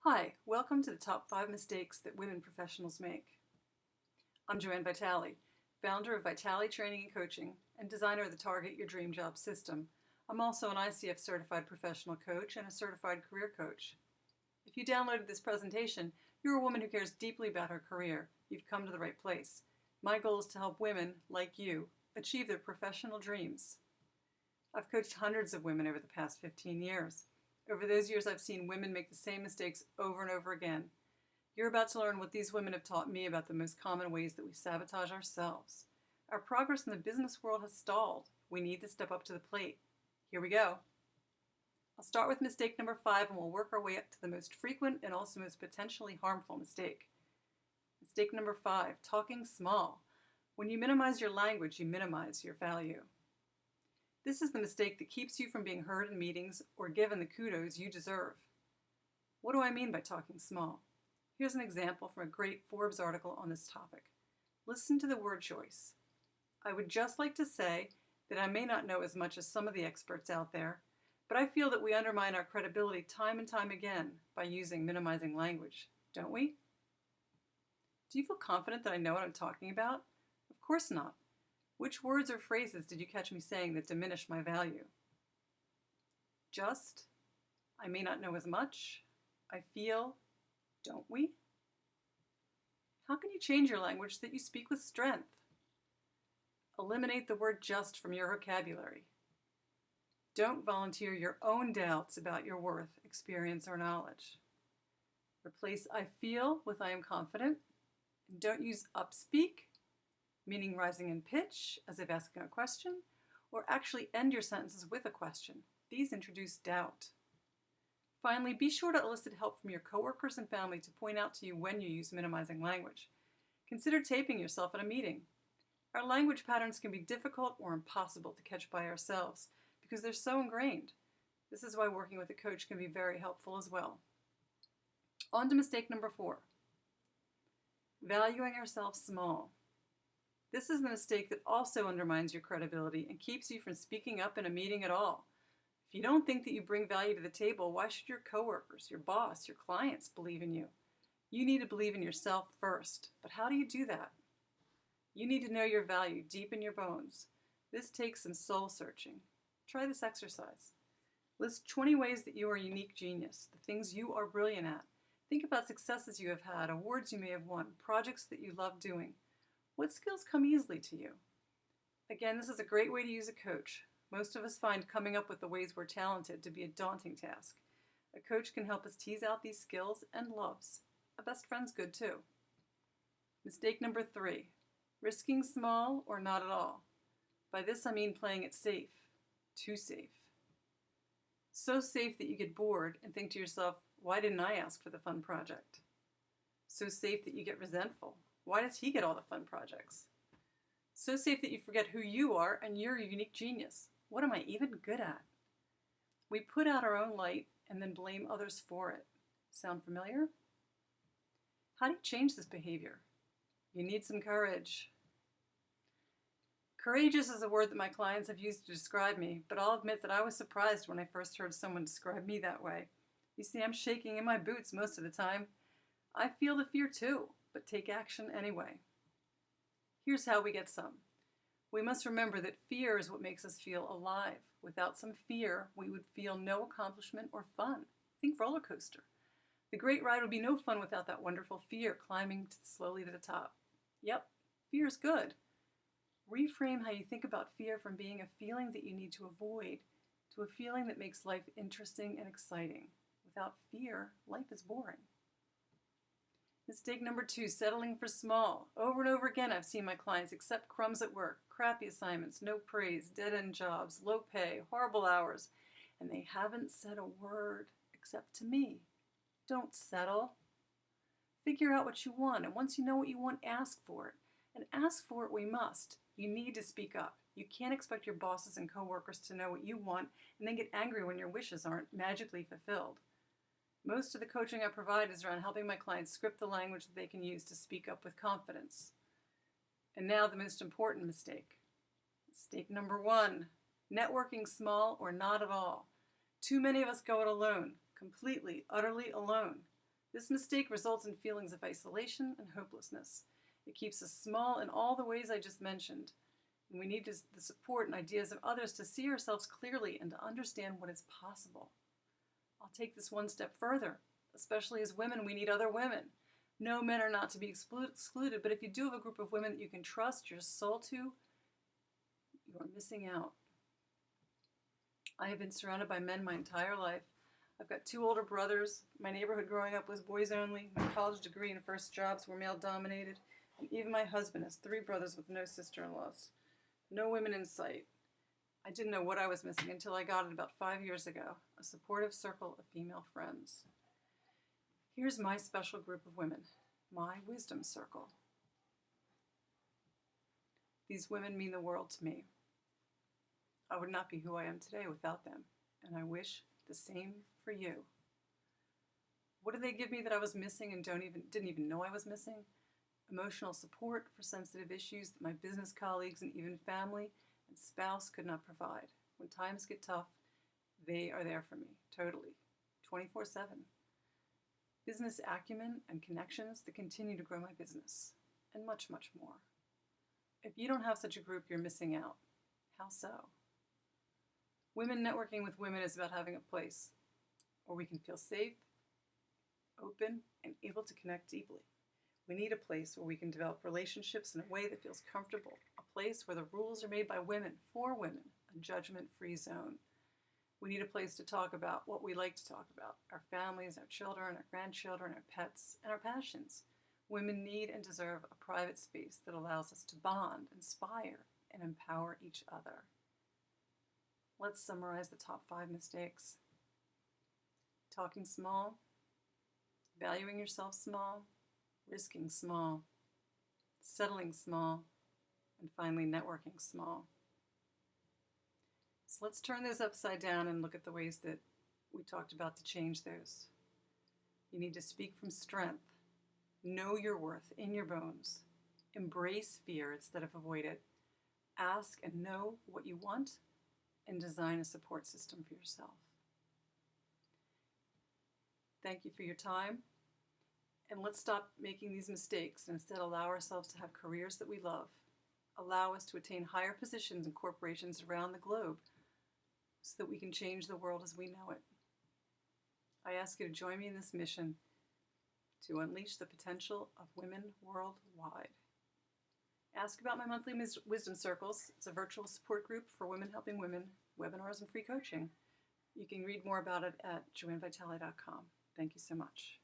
Hi, welcome to the top 5 mistakes that women professionals make. I'm Joanne Vitali, founder of Vitali Training and Coaching and designer of the Target Your Dream Job system. I'm also an ICF certified professional coach and a certified career coach. If you downloaded this presentation, you're a woman who cares deeply about her career. You've come to the right place. My goal is to help women, like you, achieve their professional dreams. I've coached hundreds of women over the past 15 years. Over those years, I've seen women make the same mistakes over and over again. You're about to learn what these women have taught me about the most common ways that we sabotage ourselves. Our progress in the business world has stalled. We need to step up to the plate. Here we go. I'll start with mistake number 5 and we'll work our way up to the most frequent and also most potentially harmful mistake. Mistake number 5, talking small. When you minimize your language, you minimize your value. This is the mistake that keeps you from being heard in meetings or given the kudos you deserve. What do I mean by talking small? Here's an example from a great Forbes article on this topic. Listen to the word choice. I would just like to say that I may not know as much as some of the experts out there, but I feel that we undermine our credibility time and time again by using minimizing language, don't we? Do you feel confident that I know what I'm talking about? Of course not. Which words or phrases did you catch me saying that diminish my value? Just, I may not know as much, I feel, don't we? How can you change your language so that you speak with strength? Eliminate the word just from your vocabulary. Don't volunteer your own doubts about your worth, experience, or knowledge. Replace I feel with I am confident. And don't use upspeak, meaning rising in pitch as if asking a question, or actually end your sentences with a question. These introduce doubt. Finally, be sure to elicit help from your coworkers and family to point out to you when you use minimizing language. Consider taping yourself at a meeting. Our language patterns can be difficult or impossible to catch by ourselves because they're so ingrained. This is why working with a coach can be very helpful as well. On to mistake number 4. Valuing ourselves small. This is the mistake that also undermines your credibility and keeps you from speaking up in a meeting at all. If you don't think that you bring value to the table, why should your coworkers, your boss, your clients believe in you? You need to believe in yourself first. But how do you do that? You need to know your value deep in your bones. This takes some soul searching. Try this exercise. List 20 ways that you are a unique genius, the things you are brilliant at. Think about successes you have had, awards you may have won, projects that you love doing. What skills come easily to you? Again, this is a great way to use a coach. Most of us find coming up with the ways we're talented to be a daunting task. A coach can help us tease out these skills and loves. A best friend's good too. Mistake number 3, risking small or not at all. By this I mean playing it safe, too safe. So safe that you get bored and think to yourself, why didn't I ask for the fun project? So safe that you get resentful. Why does he get all the fun projects? So safe that you forget who you are and you're a unique genius. What am I even good at? We put out our own light and then blame others for it. Sound familiar? How do you change this behavior? You need some courage. Courageous is a word that my clients have used to describe me, but I'll admit that I was surprised when I first heard someone describe me that way. You see, I'm shaking in my boots most of the time. I feel the fear too, but take action anyway. Here's how we get some. We must remember that fear is what makes us feel alive. Without some fear, we would feel no accomplishment or fun. Think roller coaster. The great ride would be no fun without that wonderful fear climbing slowly to the top. Yep, fear is good. Reframe how you think about fear from being a feeling that you need to avoid to a feeling that makes life interesting and exciting. Without fear, life is boring. Mistake number 2, settling for small. Over and over again, I've seen my clients accept crumbs at work, crappy assignments, no praise, dead-end jobs, low pay, horrible hours, and they haven't said a word except to me. Don't settle. Figure out what you want, and once you know what you want, ask for it. And ask for it we must. You need to speak up. You can't expect your bosses and coworkers to know what you want and then get angry when your wishes aren't magically fulfilled. Most of the coaching I provide is around helping my clients script the language that they can use to speak up with confidence. And now the most important mistake. Mistake number 1, networking small or not at all. Too many of us go it alone, completely, utterly alone. This mistake results in feelings of isolation and hopelessness. It keeps us small in all the ways I just mentioned. And we need the support and ideas of others to see ourselves clearly and to understand what is possible. I'll take this one step further. Especially as women, we need other women. No, men are not to be excluded, but if you do have a group of women that you can trust your soul to, you are missing out. I have been surrounded by men my entire life. I've got 2 older brothers. My neighborhood growing up was boys only. My college degree and first jobs were male-dominated. And even my husband has 3 brothers with no sister-in-laws. No women in sight. I didn't know what I was missing until I got it about 5 years ago, a supportive circle of female friends. Here's my special group of women, my wisdom circle. These women mean the world to me. I would not be who I am today without them, and I wish the same for you. What did they give me that I was missing and didn't even know I was missing? Emotional support for sensitive issues that my business colleagues and even family and spouse could not provide. When times get tough, they are there for me, totally, 24/7. Business acumen and connections that continue to grow my business, and much, much more. If you don't have such a group, you're missing out. How so? Women networking with women is about having a place where we can feel safe, open, and able to connect deeply. We need a place where we can develop relationships in a way that feels comfortable, a place where the rules are made by women, for women, a judgment-free zone. We need a place to talk about what we like to talk about, our families, our children, our grandchildren, our pets, and our passions. Women need and deserve a private space that allows us to bond, inspire, and empower each other. Let's summarize the top 5 mistakes. Talking small, valuing yourself small, risking small, settling small, and finally networking small. So let's turn those upside down and look at the ways that we talked about to change those. You need to speak from strength. Know your worth in your bones. Embrace fear instead of avoid it. Ask and know what you want, and design a support system for yourself. Thank you for your time. And let's stop making these mistakes and instead allow ourselves to have careers that we love. Allow us to attain higher positions in corporations around the globe so that we can change the world as we know it. I ask you to join me in this mission to unleash the potential of women worldwide. Ask about my monthly Wisdom Circles. It's a virtual support group for women helping women, webinars and free coaching. You can read more about it at joannevitali.com. Thank you so much.